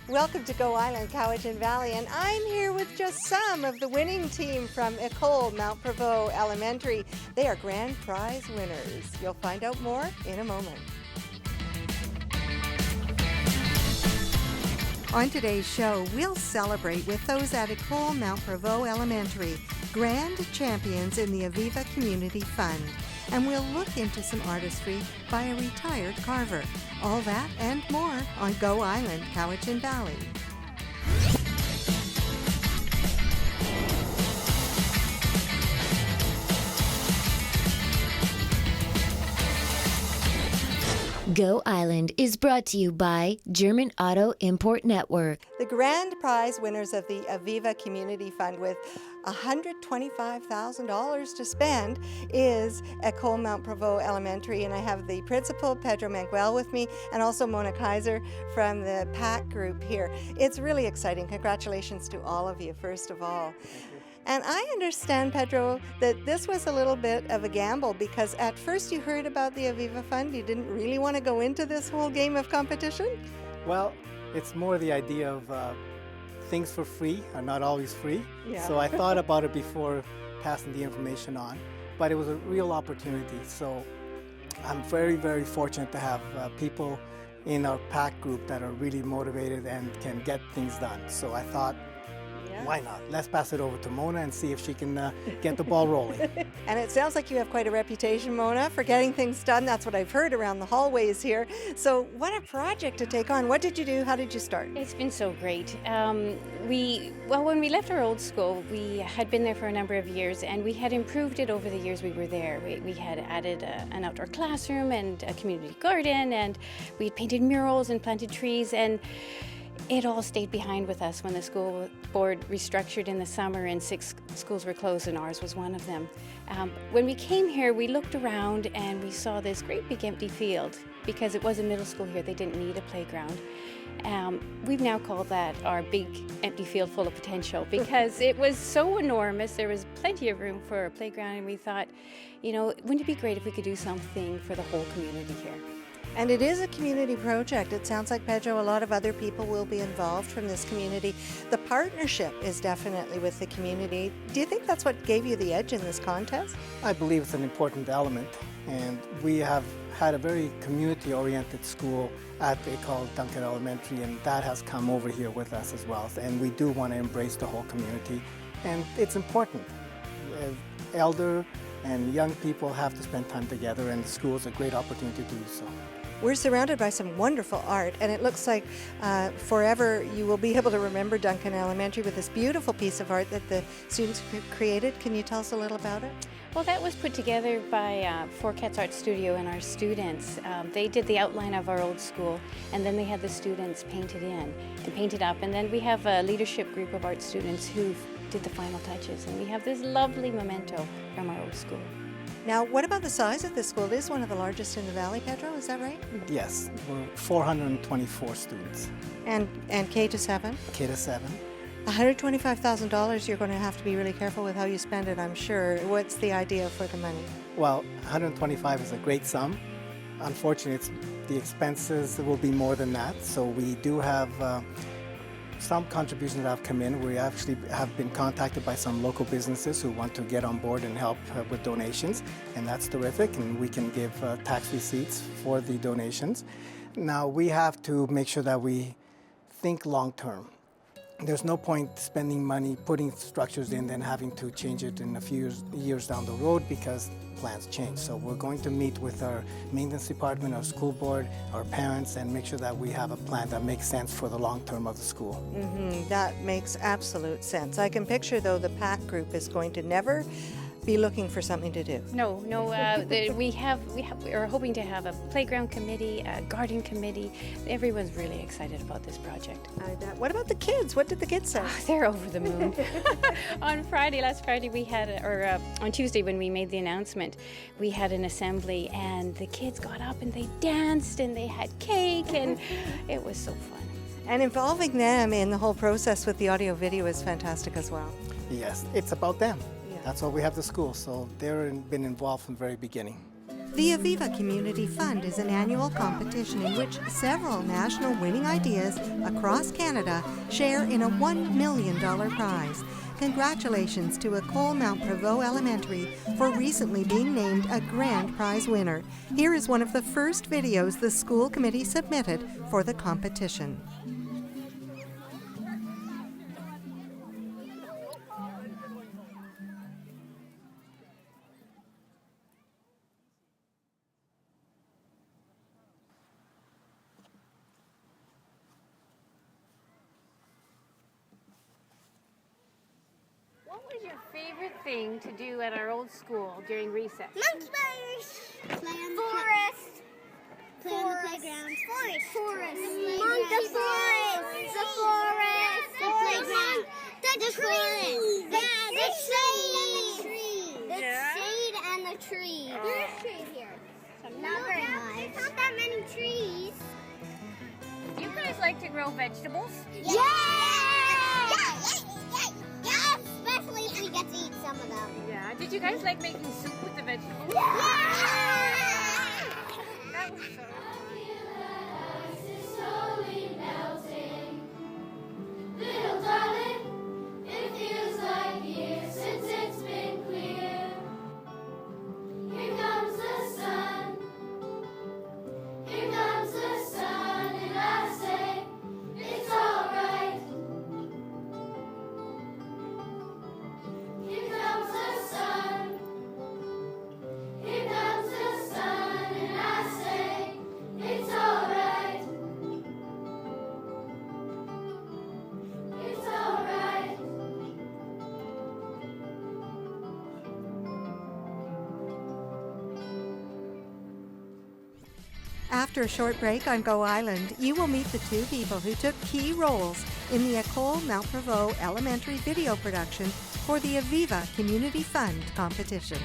Welcome to Go Island, Cowichan Valley, and I'm here with just some of the winning team from École Mount Prevost Elementary. They are grand prize winners. You'll find out more in a moment. On today's show, we'll celebrate with those at École Mount Prevost Elementary, grand champions in the Aviva Community Fund. And we'll look into some artistry by a retired carver. All that and more on Go Island, Cowichan Valley. Go Island is brought to you by German Auto Import Network. The grand prize winners of the Aviva Community Fund with $125,000 to spend is École Mount Prevost Elementary, and I have the principal, Pedro Manguel, with me, and also Mona Kaiser from the PAC group here. It's really exciting. Congratulations to all of you, first of all. And I understand, Pedro, that this was a little bit of a gamble because at first you heard about the Aviva Fund. You didn't really want to go into this whole game of competition? Well, it's more the idea of things for free are not always free. Yeah. So I thought about it before passing the information on, but it was a real opportunity. So I'm very, very fortunate to have people in our PAC group that are really motivated and can get things done. So I thought, why not? Let's pass it over to Mona and see if she can get the ball rolling. And it sounds like you have quite a reputation, Mona, for getting things done. That's what I've heard around the hallways here. So what a project to take on. What did you do? How did you start? It's been so great. When we left our old school, we had been there for a number of years, and we had improved it over the years we were there. We had added an outdoor classroom and a community garden, and we painted murals and planted trees, and it all stayed behind with us when the school board restructured in the summer and 6 schools were closed and ours was one of them. When we came here, we looked around and we saw this great big empty field because it was a middle school here. They didn't need a playground. We've now called that our big empty field full of potential because it was so enormous. There was plenty of room for a playground, and we thought, wouldn't it be great if we could do something for the whole community here? And it is a community project. It sounds like, Pedro, a lot of other people will be involved from this community. The partnership is definitely with the community. Do you think that's what gave you the edge in this contest? I believe it's an important element, and we have had a very community-oriented school at École Duncan Elementary, and that has come over here with us as well. And we do want to embrace the whole community, and it's important. Elder and young people have to spend time together, and the school is a great opportunity to do so. We're surrounded by some wonderful art, and it looks like forever you will be able to remember Duncan Elementary with this beautiful piece of art that the students created. Can you tell us a little about it? Well, that was put together by Four Cats Art Studio and our students. They did the outline of our old school, and then they had the students paint it in and paint it up. And then we have a leadership group of art students who did the final touches, and we have this lovely memento from our old school. Now, what about the size of this school? It is one of the largest in the valley, Pedro, is that right? Yes, we're 424 students. And K to 7? K to 7. $125,000, you're going to have to be really careful with how you spend it, I'm sure. What's the idea for the money? Well, 125 is a great sum. Unfortunately, the expenses will be more than that. So we do have some contributions that have come in. We actually have been contacted by some local businesses who want to get on board and help with donations, and that's terrific, and we can give tax receipts for the donations. Now, we have to make sure that we think long-term. There's no point spending money, putting structures in, then having to change it in a few years down the road because plans change. So we're going to meet with our maintenance department, our school board, our parents, and make sure that we have a plan that makes sense for the long term of the school. That makes absolute sense. I can picture, though, the PAC group is going to never be looking for something to do. No. We're hoping to have a playground committee, a garden committee. Everyone's really excited about this project. What about the kids? What did the kids say? Oh, they're over the moon. Last Friday we had, on Tuesday when we made the announcement, we had an assembly, and the kids got up and they danced and they had cake, and it was so fun. And involving them in the whole process with the audio video is fantastic as well. Yes, it's about them. That's why we have the school, so they've been involved from the very beginning. The Aviva Community Fund is an annual competition in which several national winning ideas across Canada share in a $1 million prize. Congratulations to École Mount Prevost Elementary for recently being named a grand prize winner. Here is one of the first videos the school committee submitted for the competition. What was your favorite thing to do at our old school during recess? Monkey bars. Play on the forest. Play on the playground. Forest. The forest. The forest. The playground. The tree. The shade. The shade and the tree. There's shade here. Not very much. There's not that many trees. Do you guys like to grow vegetables? Yeah! Especially if we get to eat some of them. Yeah. Did you guys like making soup with the vegetables? Yeah! That was so Little darling, it feels like years since it's been clear. Here comes the sun. Here comes the sun, and I say it's alright. Here comes the sun. Here comes the sun, and I say it's alright. It's alright. After a short break on Go Island, you will meet the two people who took key roles in the École Mount Prevost Elementary video production for the Aviva Community Fund competition.